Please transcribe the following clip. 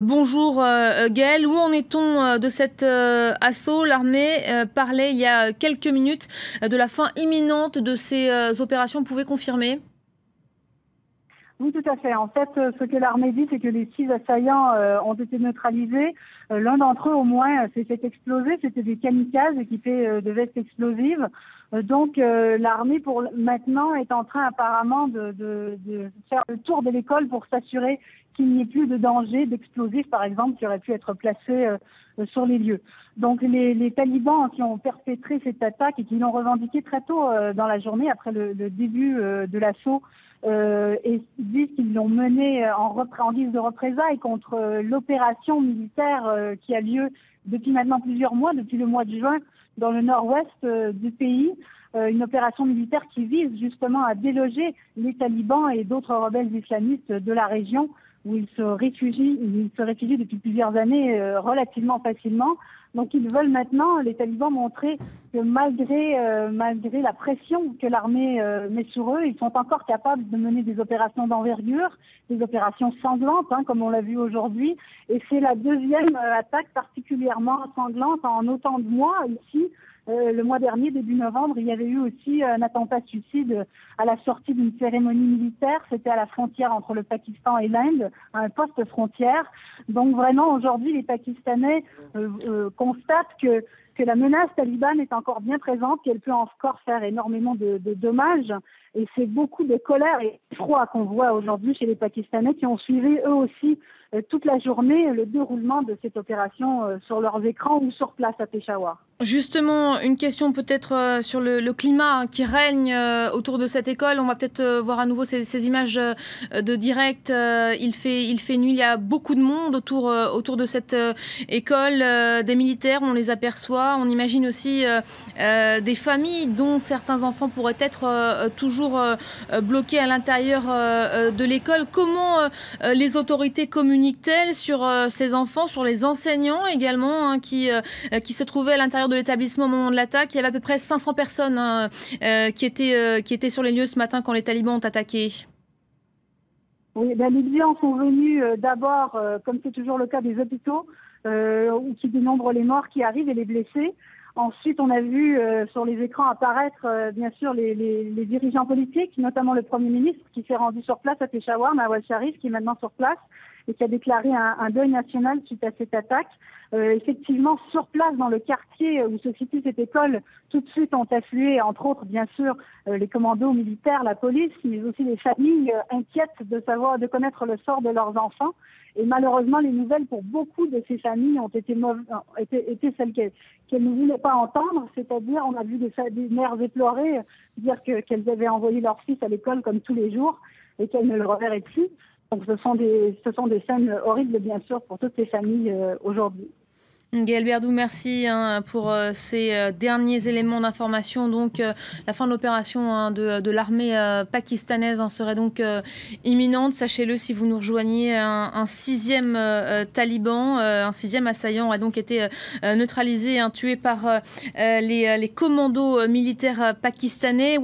Bonjour Gaël, où en est-on de cet assaut? L'armée parlait il y a quelques minutes de la fin imminente de ces opérations. Vous pouvez confirmer? Oui, tout à fait. En fait, ce que l'armée dit, c'est que les 6 assaillants ont été neutralisés. L'un d'entre eux, au moins, s'est fait exploser. C'était des kamikazes équipés de vestes explosives. Donc, l'armée, pour maintenant, est en train apparemment de faire le tour de l'école pour s'assurer qu'il n'y ait plus de danger d'explosifs, par exemple, qui auraient pu être placés sur les lieux. Donc, les talibans qui ont perpétré cette attaque et qui l'ont revendiqué très tôt dans la journée, après le début de l'assaut, et disent qu'ils l'ont mené en guise de représailles contre l'opération militaire qui a lieu depuis maintenant plusieurs mois, depuis le mois de juin, dans le nord-ouest du pays. Une opération militaire qui vise justement à déloger les talibans et d'autres rebelles islamistes de la région où ils se réfugient depuis plusieurs années relativement facilement. Donc ils veulent maintenant, les talibans, montrer que malgré la pression que l'armée met sur eux, ils sont encore capables de mener des opérations d'envergure, des opérations sanglantes, comme on l'a vu aujourd'hui. Et c'est la deuxième attaque particulièrement sanglante en autant de mois ici. Le mois dernier, début novembre, il y avait eu aussi un attentat suicide à la sortie d'une cérémonie militaire. C'était à la frontière entre le Pakistan et l'Inde, à un poste frontière. Donc vraiment, aujourd'hui, les Pakistanais constatent que la menace talibane est encore bien présente, qu'elle peut encore faire énormément de dommages. Et c'est beaucoup de colère et de froid qu'on voit aujourd'hui chez les Pakistanais qui ont suivi eux aussi toute la journée le déroulement de cette opération sur leurs écrans ou sur place à Peshawar. Justement, une question peut-être sur le climat qui règne autour de cette école. On va peut-être voir à nouveau ces images de direct. Il fait nuit, il y a beaucoup de monde autour de cette école, des militaires, on les aperçoit. On imagine aussi des familles dont certains enfants pourraient être toujours bloqués à l'intérieur de l'école. Comment les autorités communiquent-elles sur ces enfants, sur les enseignants également qui se trouvaient à l'intérieur de l'établissement au moment de l'attaque? Il y avait à peu près 500 personnes qui étaient sur les lieux ce matin quand les talibans ont attaqué. Oui, les biens sont venus d'abord, comme c'est toujours le cas des hôpitaux, qui dénombrent les morts qui arrivent et les blessés. Ensuite, on a vu sur les écrans apparaître, bien sûr, les dirigeants politiques, notamment le Premier ministre qui s'est rendu sur place à Peshawar, Nawaz Sharif, qui est maintenant sur place et qui a déclaré un deuil national suite à cette attaque. Effectivement, sur place, dans le quartier où se situe cette école, tout de suite ont afflué, entre autres, bien sûr, les commandos militaires, la police, mais aussi les familles inquiètes de connaître le sort de leurs enfants. Et malheureusement, les nouvelles pour beaucoup de ces familles ont été celles qu'elles ne voulaient pas entendre, c'est-à-dire on a vu des mères éplorées dire qu'elles avaient envoyé leur fils à l'école comme tous les jours et qu'elles ne le reverraient plus. Donc ce sont des scènes horribles, bien sûr, pour toutes ces familles aujourd'hui. Gaël Berdou, merci pour ces derniers éléments d'information. Donc, la fin de l'opération de l'armée pakistanaise serait donc imminente. Sachez-le, si vous nous rejoignez, un sixième taliban, un sixième assaillant a donc été neutralisé, tué par les commandos militaires pakistanais.